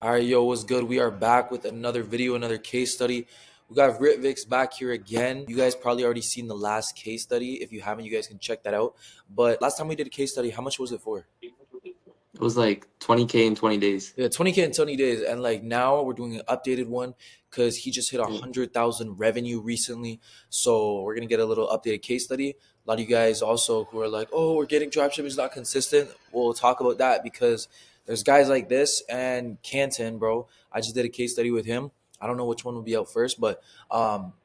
All right, yo, what's good? We are back with another video, another case study. We got Ritvix back here again. You guys probably already seen the last case study. If you haven't, you guys can check that out. But last time we did a case study, how much was it for? It was like 20K in 20 days. Yeah, 20K in 20 days. And like now we're doing an updated one because he just hit Yeah. 100,000 revenue recently. So we're gonna get a little updated case study. A lot of you guys also who are like, oh, we're getting dropshipping is not consistent. We'll talk about that because there's guys like this and Canton, bro. I just did a case study with him. I don't know which one will be out first, but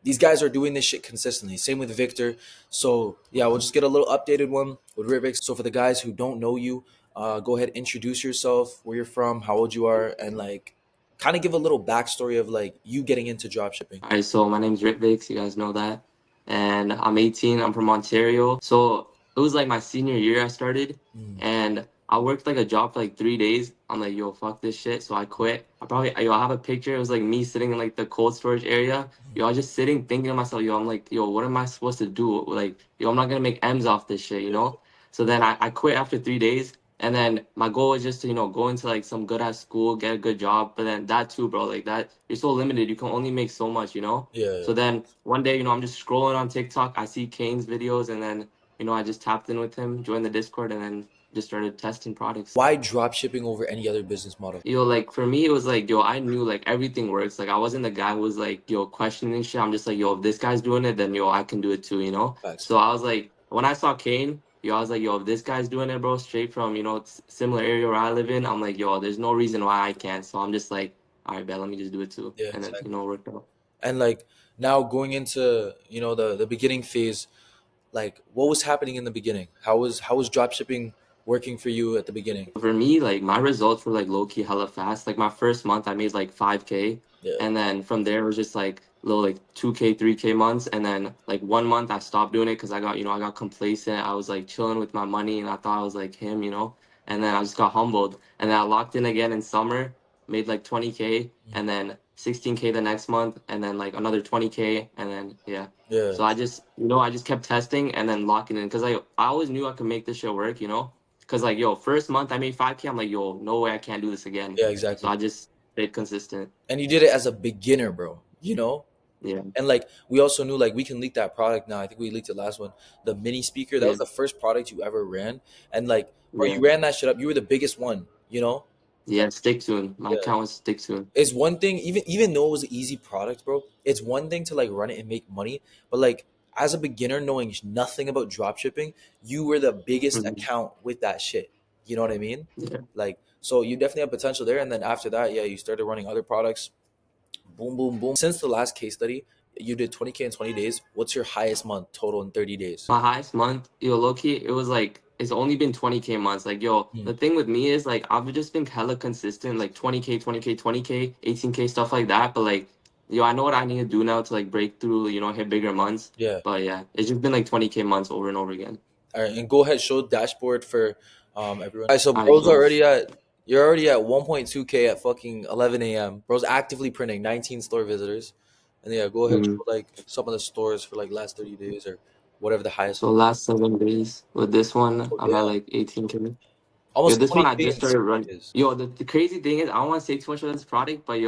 these guys are doing this shit consistently. Same with Victor. So yeah, we'll just get a little updated one with Rivik. So for the guys who don't know you, go ahead, introduce yourself, where you're from, how old you are, and like kind of give a little backstory of like you getting into dropshipping. All right, so my name's Ritvix, you guys know that. And I'm 18, I'm from Ontario. So it was like my senior year I started, Mm. and I worked like a job for like 3 days. I'm like, yo, fuck this shit. So I quit. I have a picture. It was like me sitting in like the cold storage area. Yo, I was just sitting thinking to myself, yo, I'm like, yo, what am I supposed to do? Like, yo, I'm not gonna make M's off this shit, you know? So then I quit after 3 days. And then my goal was just to, go into like some good ass school, get a good job. But then that too, bro, like that, you're so limited. You can only make so much, you know? Yeah. So then one day, I'm just scrolling on TikTok. I see Kane's videos, and then, I just tapped in with him, joined the Discord, and then just started testing products. Why dropshipping over any other business model? Like for me, it was like, I knew like everything works. Like I wasn't the guy who was like, questioning shit. I'm just like, if this guy's doing it, then I can do it too, you know? Facts. So I was like, when I saw Kane, I was like, if this guy's doing it, bro, straight from, similar area where I live in, I'm like, there's no reason why I can't. So I'm just like, all right, bet, let me just do it too. Yeah, And then, exactly. it worked out. And like now going into the beginning phase, like what was happening in the beginning? How was dropshipping working for you at the beginning? For me, like my results were like low key hella fast. Like my first month, I made like 5K, Yeah. and then from there it was just like little like 2K, 3K months, and then like one month I stopped doing it because I got complacent. I was like chilling with my money, and I thought I was like him, and then I just got humbled, and then I locked in again in summer, made like 20K, Mm. and then 16K the next month, and then like another 20K, and then yeah. Yeah. So I just kept testing and then locking in because I always knew I could make this shit work, Cause like first month I made 5K. I'm like, no way I can't do this again. Yeah, So exactly. I just stayed consistent. And you did it as a beginner, bro. Yeah, And like we also knew like we can leak that product now. I think we leaked the last one. The mini speaker, that yeah, was the first product you ever ran. And like, bro, yeah, you ran that shit up. You were the biggest one. yeah. Stick tune. My Yeah. account was stick tune. It's one thing, even though it was an easy product, bro, it's one thing to like run it and make money. But like as a beginner knowing nothing about drop shipping, you were the biggest Hmm. account with that shit. You know what I mean? Yeah. Like so you definitely have potential there. And then after that, yeah, you started running other products. Boom, boom, boom. Since the last case study, you did 20K in 20 days. What's your highest month total in 30 days? My highest month, low key, it was like it's only been 20K months. Like, Hmm. the thing with me is like I've just been hella consistent, like 20K, 20K, 20K, 18K, stuff like that. But like, I know what I need to do now to like break through, hit bigger months. Yeah. But yeah, it's just been like 20K months over and over again. All right. And go ahead, show dashboard for everyone. All right. So All right, bro's so already at, you're already at 1.2K at fucking 11 a.m. Bro's actively printing 19 store visitors. And yeah, go ahead, show like some of the stores for like last 30 days or whatever the highest So one. last 7 days with this one, Oh, I'm at damn. like 18K. Yo, Almost this one I 20K just in started 7 running. days. Yo, the crazy thing is I don't want to say too much about this product, but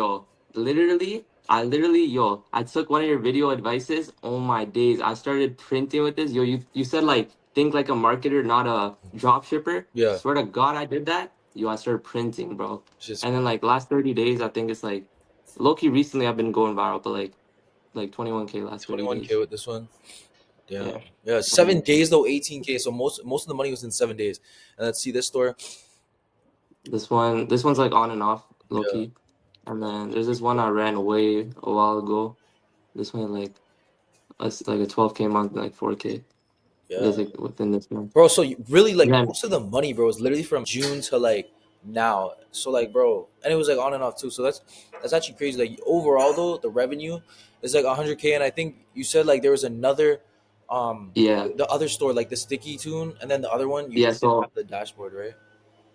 I took one of your video advices. Oh my days, I started printing with this. Yo, you said like think like a marketer, not a drop shipper. Yeah. Swear to God, I did that. Yo, I started printing, bro. It's just And then like last 30 days, I think it's like low key recently I've been going viral, but like 21K last 30 21K days. with this one. Damn. Yeah. Yeah, 7 days though, 18K. So most of the money was in 7 days. And let's see this store. This one's like on and off, low Yeah. key. And then there's this one I ran away a while ago. This one like a 12K month, like 4K. Yeah. Just like within this month. Bro, so you really like And then most of the money, bro, is literally from June to like now. So like, bro, and it was like on and off too. So that's actually crazy. Like overall though, the revenue is like 100K, and I think you said like there was another, yeah, the other store like the Sticky Tune, and then the other one you yeah. didn't have So the dashboard, right?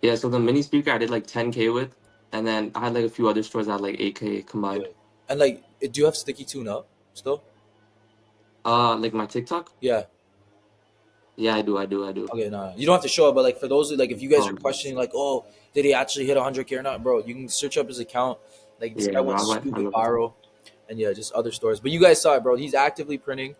the mini speaker I did like 10K with, and then I had like a few other stores that had like 8K Yeah. combined. And like, do you have Sticky Tune up still? Like my TikTok. Yeah. Yeah, I do. Okay, no, you don't have to show it, but like for those who, like, if you guys are Oh, questioning, like, oh, did he actually hit 100K or not, bro? You can search up his account. Like, this guy yeah, bro. went I went stupid 100%. viral, and yeah, just other stories. But you guys saw it, bro. He's actively printing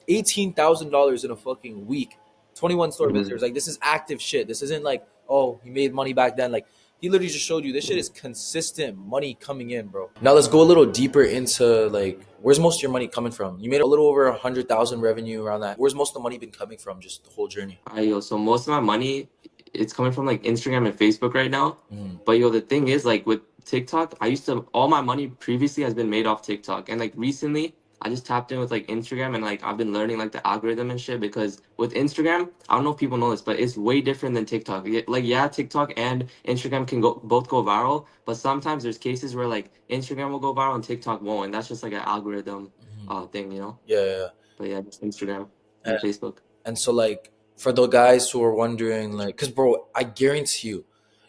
$18,000 in a fucking week. 21 store Mhm. visitors. Like, this is active shit. This isn't like, oh, he made money back then. Like, he literally just showed you this shit is consistent money coming in, bro. Now let's go a little deeper into like where's most of your money coming from? You made a little over 100,000 revenue around that. Where's most of the money been coming from? Just the whole journey. Yo, so most of my money, it's coming from like Instagram and Facebook right now. Mm. But yo, the thing is, like with TikTok, I used to all my money previously has been made off TikTok, and like recently, I just tapped in with like Instagram, and like I've been learning like the algorithm and shit because with Instagram, I don't know if people know this, but it's way different than TikTok. Like yeah, TikTok and Instagram can go both go viral, but sometimes there's cases where like Instagram will go viral and TikTok won't, and that's just like an algorithm Mhm. thing, you know. Yeah, yeah, yeah. But yeah, just Instagram And, and Facebook. and so like for the guys who are wondering, like, cause bro, I guarantee you,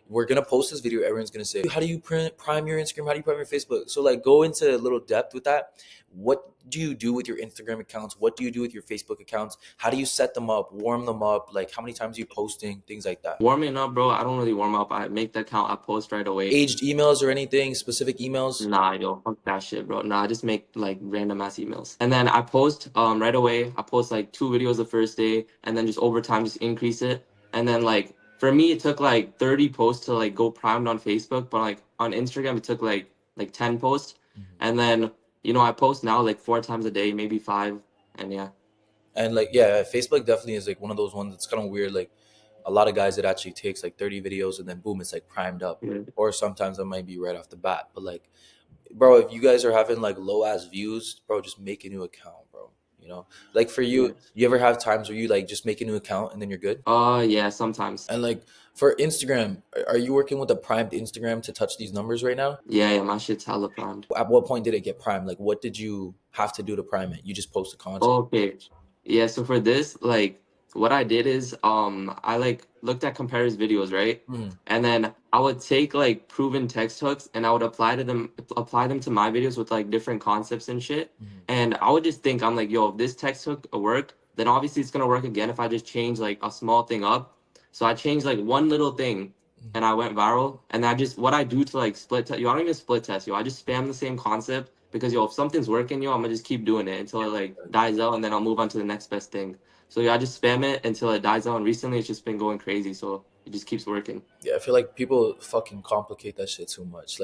we're gonna post this video. Everyone's gonna say, "How do you prime your Instagram? How do you prime your Facebook?" So like, go into a little depth with that. What do you do with your Instagram accounts? What do you do with your Facebook accounts? How do you set them up, warm them up? Like, how many times are you posting? Things like that. Warming up, bro. I don't really warm up. I make the account. I post right away. Aged emails or anything specific emails? Nah, yo, fuck that shit, bro. Nah, I just make like random ass emails. And then I post right away. I post like 2 videos the first day and then just over time just increase it. And then like for me it took like 30 posts to like go primed on Facebook, but like on Instagram it took like 10 posts. Mhm. And then I post now like 4 times a day, maybe five. And yeah. And like, yeah, Facebook definitely is like one of those ones that's kind of weird. Like, a lot of guys, it actually takes like 30 videos and then boom, it's like primed up. Yeah. Or sometimes it might be right off the bat. But like, bro, if you guys are having like low ass views, bro, just make a new account, bro. You know, like for you, Yeah. you ever have times where you like just make a new account and then you're good? Yeah, sometimes. And like for Instagram, are you working with a primed Instagram to touch these numbers right now? Yeah, yeah, my shit's hella primed. At what point did it get primed? Like, what did you have to do to prime it? You just post the content. Okay. Yeah, so for this, like what I did is I like looked at competitors' videos, right? Mhm. And then I would take like proven text hooks and I would apply them to my videos with like different concepts and shit. Mhm. And I would just think I'm like, yo, if this text hook worked, then obviously it's gonna work again if I just change like a small thing up. So I changed like one little thing and I went viral. And I just what I do to like split test, yo, I don't even split test, yo. I just spam the same concept because yo, if something's working, yo, I'm gonna just keep doing it until it like dies out, and then I'll move on to the next best thing. So yeah, I just spam it until it dies out. And recently, it's just been going crazy, so it just keeps working. Yeah, I feel like people fucking complicate that shit too much.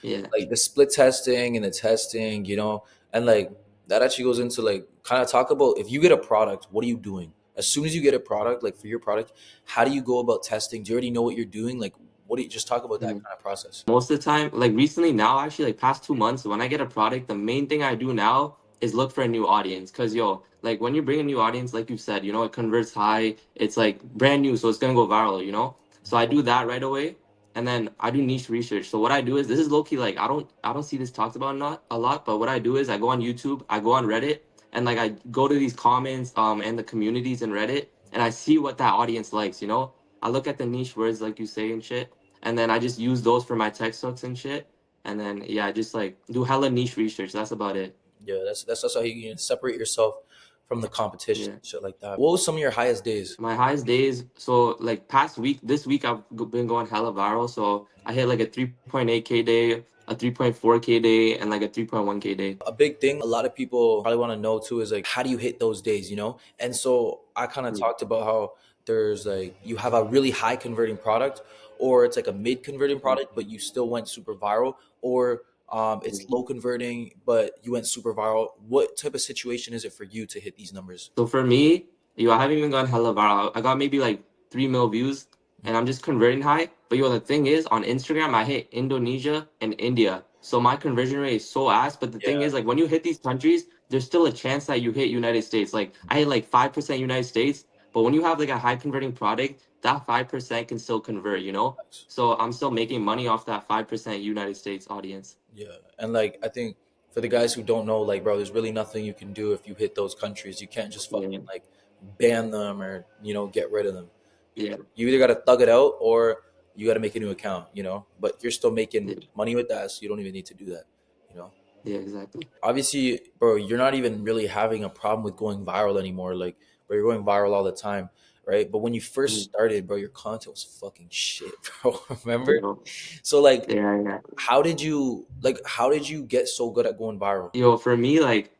Yeah. Like the split testing and the testing, you know, and like that actually goes into like kind of talk about if you get a product, what are you doing? As soon as you get a product, like for your product, how do you go about testing? Do you already know what you're doing? Like, what do you just talk about that Mhm. kind of process? Most of the time, like recently now, actually, like past 2 months, when I get a product, the main thing I do now is look for a new audience. Cause yo, like when you bring a new audience, like you said, it converts high. It's like brand new, so it's gonna go viral. So I do that right away, and then I do niche research. So what I do is this is low key like I don't see this talked about not a lot, but what I do is I go on YouTube, I go on Reddit, and like I go to these comments and the communities in Reddit, and I see what that audience likes. I look at the niche words like you say and shit, and then I just use those for my text hooks and shit. And then yeah, I just like do hella niche research. That's about it. Yeah, that's how you can separate yourself from the competition, Yeah. shit like that. What was some of your highest days? My highest days, so like past week, this week I've been going hella viral. So I hit like a 3.8K day, a 3.4K day, and like a 3.1K day. A big thing a lot of people probably want to know too is like how do you hit those days, you know? And so I kind of Mm, talked about how there's like you have a really high converting product or it's like a mid converting mm, product but you still went super viral or it's mm. low converting but you went super viral. What type of situation is it for you to hit these numbers? So for me, I haven't even gone hella viral. I got maybe like 3 mil views, and I'm just converting high. But the thing is, on Instagram, I hit Indonesia and India, so my conversion rate is so ass. But the thing Yeah, is, like when you hit these countries, there's still a chance that you hit United States. Like I hit like 5% United States, but when you have like a high converting product, that 5% can still convert. facts. So I'm still making money off that 5% United States audience. Yeah, and like I think for the guys who don't know, like bro, there's really nothing you can do if you hit those countries. You can't just fucking Yeah, like ban them or get rid of them. yeah, You either got to thug it out or you got to make a new account, but you're still making yeah, money with that, so you don't even need to do that, you know. yeah, exactly. Obviously, bro, you're not even really having a problem with going viral anymore. Like, but you're going viral all the time, right? But when you first Mm. started, bro, your content was fucking shit, bro. Remember? You know? So like, Yeah, yeah. how did you get so good at going viral? Yo, for me, like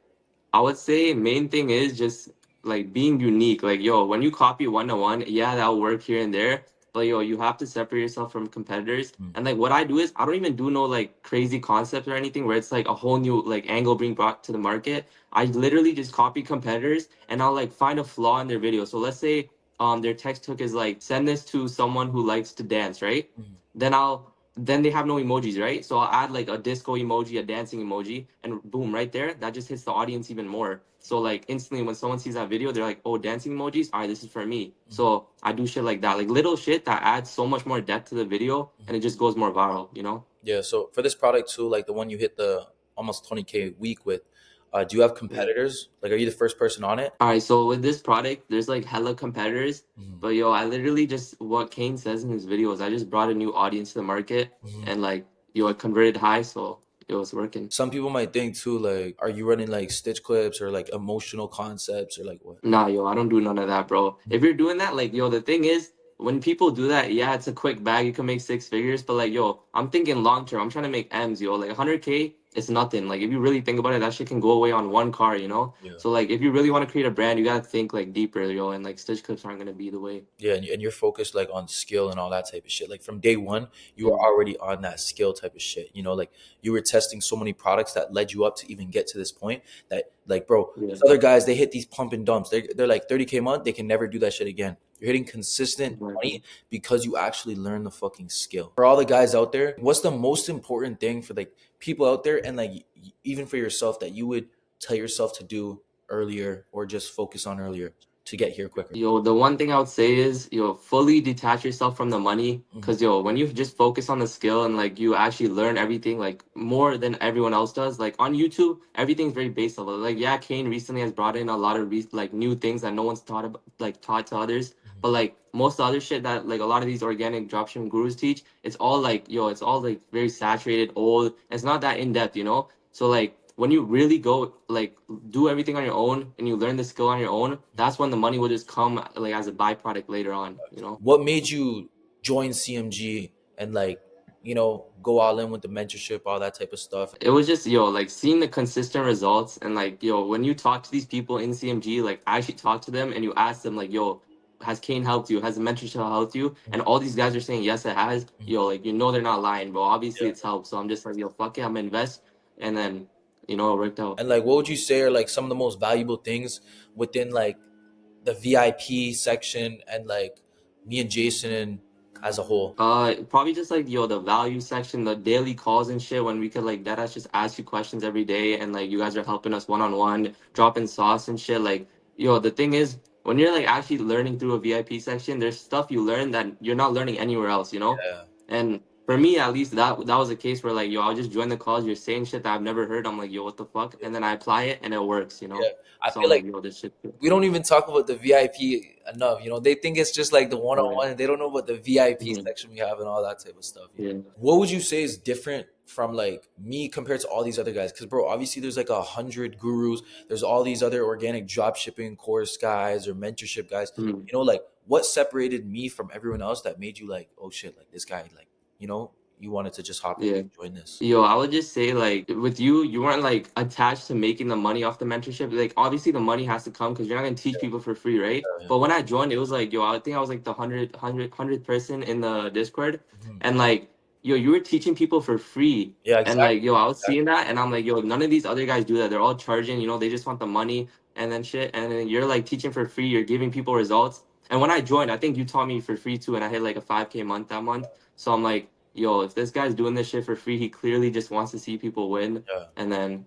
I would say main thing is just like being unique. Like, yo, when you copy one to one, yeah, that'll work here and there. But yo, you have to separate yourself from competitors. Mm, And like what I do is I don't even do no like crazy concepts or anything where it's like a whole new like angle being brought to the market. I literally just copy competitors and I'll like find a flaw in their video. So let's say their text hook is like send this to someone who likes to dance, right? mm, Then they have no emojis, right? So I'll add like a disco emoji, a dancing emoji, and boom, right there, that just hits the audience even more. So like instantly when someone sees that video, they're like, oh, dancing emojis, all right, this is for me. mm, So I do shit like that, like little shit that adds so much more depth to the video, mm. and it just goes more viral, you know? Yeah. So for this product too, like the one you hit the almost 20K week with, do you have Yeah. competitors? Like, are you the first person on it? All right, so with this product, there's like hella competitors, Mm, but yo, I literally just what Kane says in his videos, I just brought a new audience to the market, mhm. and like yo, it converted high, so it was working. Some people might think too, like, are you running like stitch clips or like emotional concepts or like what? Nah, yo, I don't do none of that, bro. Mm, If you're doing that, like, yo, the thing is, when people do that, yeah, it's a quick bag. You can make six figures, but like, yo, I'm thinking long term. I'm trying to make M's, yo. Like, 100K, it's nothing. Like, if you really think about it, that shit can go away on one car, you know? yeah. So, like, if you really want to create a brand, you gotta think like deeper, yo. And like, stitch clips aren't gonna be the way. Yeah, and you're focused like on skill and all that type of shit. Like from day one, you were Mm. already on that skill type of shit. You know, like you were testing so many products that led you up to even get to this point. That like, bro, Yeah, these other guys they hit these pump and dumps. They're like 30K a month. They can never do that shit again. You're hitting consistent exactly. money because you actually learn the fucking skill. For all the guys out there, what's the most important thing for like people out there and like even for yourself that you would tell yourself to do earlier or just focus on earlier to get here quicker? Yo, the one thing I would say is, yo, fully detach yourself from the money. Mhm, Cause yo, when you just focus on the skill and like you actually learn everything like more than everyone else does. Like on YouTube, everything's very base level. Like yeah, Kane recently has brought in a lot of like new things that no one's taught about, like taught to others. mhm. But like most other shit that like a lot of these organic dropshipping gurus teach, it's all like yo, it's all like very saturated, old. It's not that in depth, you know. So like when you really go like do everything on your own and you learn the skill on your own, that's when the money will just come like as a byproduct later on, you know? What made you join CMG and like, go all in with the mentorship, all that type of stuff? It was just yo, like seeing the consistent results and like yo, when you talk to these people in CMG, like actually talk to them and you ask them like, yo, has Kane helped you? Has the mentorship helped you? And Mhm, all these guys are saying yes, it has. mhm. Yo, like you know they're not lying, bro. Obviously Yeah. it's helped. So I'm just like, yo, fuck it, I'm gonna invest. And then, it worked out. And like, what would you say are like some of the most valuable things within like the VIP section and like me and Jason as a whole? Probably just like yo, the value section, the daily calls and shit when we could like that us just ask you questions every day and like you guys are helping us one on one, dropping sauce and shit. Like, yo, the thing is when you're like actually learning through a VIP section, there's stuff you learn that you're not learning anywhere else, you know? Yeah. And for me at least that was a case where like yo, I'll just join the calls, you're saying shit that I've never heard. I'm like, yo, what the fuck? Yeah. And then I apply it and it works, you Yeah. know? I So feel I'm like like, yo, this shit. we don't even talk about the VIP enough. They think it's just like the one on Yeah. one. They don't know about the VIP Mhm. section we have and all that type of stuff. Yeah. What would you say is different from like me compared to all these other guys? Because bro, obviously there's like 100 gurus. There's all these other organic drop shipping course guys or mentorship guys. Mhm. Like what separated me from everyone else that made you like, oh shit, like this guy, like you wanted to just hop in Yeah. and join this. Yo, I would just say like with you, you weren't like attached to making the money off the mentorship. Like obviously the money has to come because you're not gonna teach people for free, right? Yeah, But when I joined, it was like, yo, I think I was like the 100th person in the Discord, Mhm. and like, yo, you were teaching people for free, Yeah, and like, exactly. yo, I was seeing that, and I'm like, yo, none of these other guys do that. They're all charging, they just want the money and then shit, and then you're like teaching for free. You're giving people results. And when I joined, I think you taught me for free too, and I hit like a 5K month that month. So I'm like, yo, if this guy's doing this shit for free, he clearly just wants to see people win. Yeah. And then,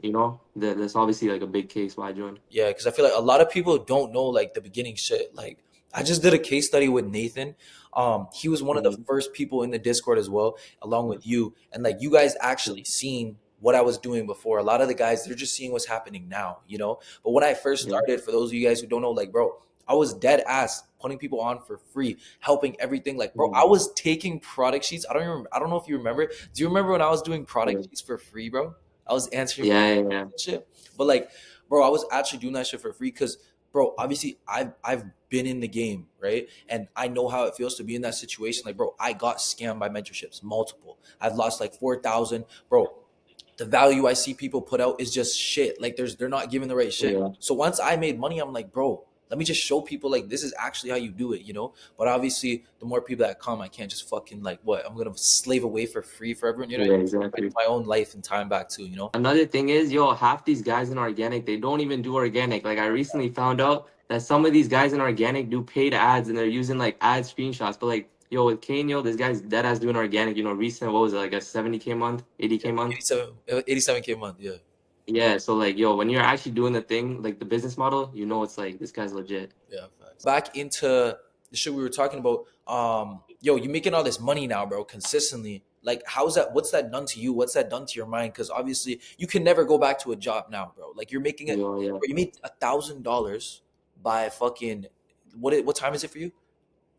that's obviously like a big case why I joined. Yeah, because I feel like a lot of people don't know like the beginning shit. Like I just did a case study with Nathan. He was one of the Mhm. first people in the Discord as well, along with you. And like you guys actually seen what I was doing before. A lot of the guys, they're just seeing what's happening now. But when I first Yeah. started, for those of you guys who don't know, like bro, I was dead ass putting people on for free, helping everything. Like, bro, I Mhm. was taking product sheets. I don't know if you remember. Do you remember when I was doing Yeah. product sheets for free, bro? I was answering Yeah. Yeah. shit. But like, bro, I was actually doing that shit for free because, bro, obviously I've been in the game, right? And I know how it feels to be in that situation. Like, bro, I got scammed by mentorships, multiple. I've lost like 4,000, bro. The value I see people put out is just shit. Like, they're not giving the right shit. Yeah. So once I made money, I'm like, bro, let me just show people like this is actually how you do it, But obviously, the more people that come, I can't just fucking like what I'm gonna slave away for free for everyone. Yeah, I need exactly. my own life and time back too. Another thing is, yo, half these guys in organic, they don't even do organic. Like I recently found out that some of these guys in organic do paid ads and they're using like ad screenshots. But like, yo, with Kane, yo, this guy's dead ass doing organic. Recent, what was it, like a 70K month, 80K month? 87K a month, yeah. Yeah, so like, yo, when you're actually doing the thing, like the business model, it's like this guy's legit. Yeah, facts. Back into the shit we were talking about. Yo, you making all this money now, bro, consistently. Like, how's that? What's that done to you? What's that done to your mind? Because obviously, you can never go back to a job now, bro. Like, you're making it. Yo, yeah, Bro, you made $1,000 by fucking what time is it for you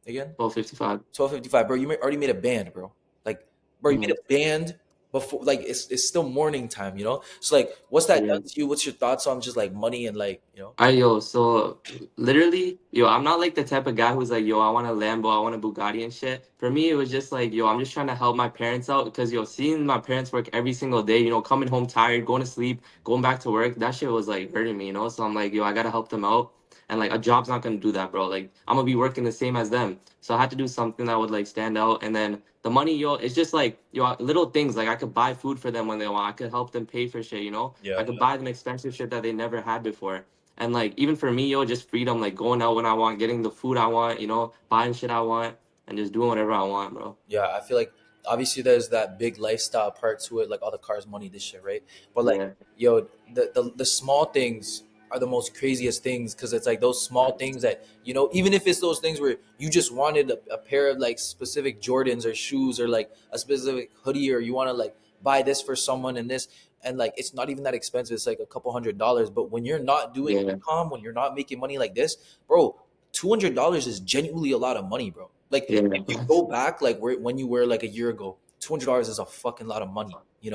again? 1255. 12:55, bro. Already made a band, bro. Like, bro, you made Mhm. a band before. Like, it's still morning time. So like, what's that Yeah. done to you? What's your thoughts on just like money and like. Alright, yo, so literally, yo, I'm not like the type of guy who's like, yo, I want a Lambo, I want a Bugatti and shit. For me, it was just like, yo, I'm just trying to help my parents out because, yo, seeing my parents work every single day, coming home tired, going to sleep, going back to work, that shit was like hurting me. So I'm like, yo, I gotta help them out. And like, a job's not gonna do that, bro. Like, I'm gonna be working the same as them. So I had to do something that would like stand out. And then the money, yo, it's just like, yo, little things. Like, I could buy food for them when they want, I could help them pay for shit. Yeah, I could buy them expensive shit that they never had before. And like even for me, yo, just freedom, like going out when I want, getting the food I want, buying shit I want, and just doing whatever I want, bro. yeah. I feel like obviously there's that big lifestyle part to it, like all the cars, money, this shit, right? But like, Yeah, yo, the small things are the most craziest things because it's like those small things that even if it's those things where you just wanted a pair of like specific Jordans or shoes or like a specific hoodie or you want to like buy this for someone and this and like it's not even that expensive. It's like a couple $100. But when you're not doing yeah, ecom, when you're not making money like this, bro, $200 is genuinely a lot of money, bro. Like yeah, if you go back like when you were like a year ago, $200 is a fucking lot of money. yeah,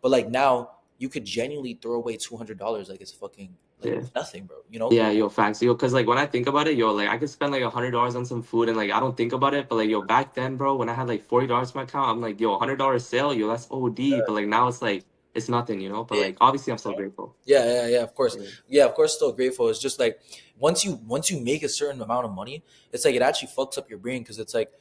But like now you could genuinely throw away $200 like it's fucking like yeah. it's nothing, bro. Yeah, yo, facts. Yo, cause like when I think about it, yo, like I could spend like $100 on some food and like I don't think about it, but like yo, back then, bro, when I had like $40 in my account, I'm like, yo, $100 sale, yo, that's OD. But like now it's like it's nothing. But Yeah, like obviously I'm so grateful. yeah, of course. Yeah, Yeah, of course still grateful. It's just like once you make a certain amount of money, it's like it actually fucks up your brain because it's like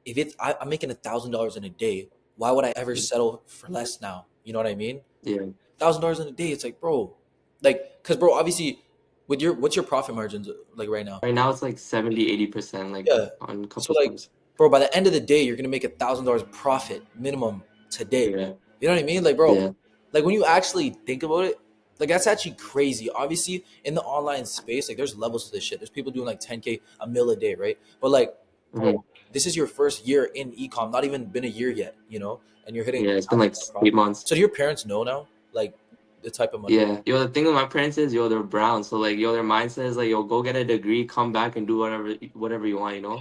if I'm making $1,000 in a day, why would I ever settle for less now? You know what I mean? yeah. $1,000 in a day, it's like, bro, like, cause bro, obviously, what's your profit margins like right now? Right now it's like 70-80%, like Yeah. on a So couple like, stores. bro, by the end of the day, you're gonna make $1,000 profit minimum today. Yeah, You know what I mean? Like, bro, yeah, like when you actually think about it, like that's actually crazy. Obviously, in the online space, like there's levels to this shit. There's people doing like 10K a mil a day, right? But like, hmm, bro, this is your first year in ecom, not even been a year yet, and you're hitting yeah. It's been like $1,000 profit. 8 months. So do your parents know now, like the type of money? Yeah, yo, the thing with my parents is, yo, they're brown. So like, yo, their mindset is like, yo, go get a degree, come back and do whatever you want. Yeah. Like,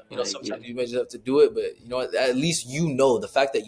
yeah, Sometimes you might just have to do it, but at least the fact that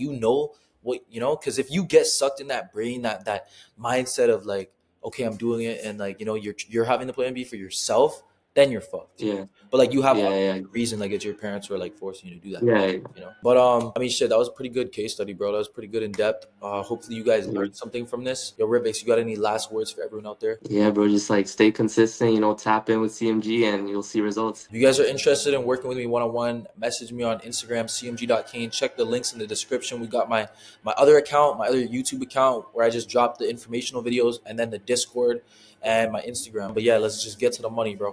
what. Because if you get sucked in that brain, that mindset of like, okay, I'm doing it, and like you're having the plan B for yourself, then you're fucked. yeah, But like you have yeah, obviously yeah, a reason, like it's your parents who are like forcing you to do that. yeah, yeah. But I mean, shit, that was a pretty good case study, bro. That was pretty good in depth. Hopefully, you guys Yeah. learned something from this. Yo, Ribix, you got any last words for everyone out there? Yeah, bro, just like stay consistent, tap in with CMG and you'll see results. If you guys are interested in working with me one on one, message me on Instagram, cmg.kane. Check the links in the description. We got my other account, my other YouTube account where I just drop the informational videos, and then the Discord and my Instagram. But yeah, let's just get to the money, bro.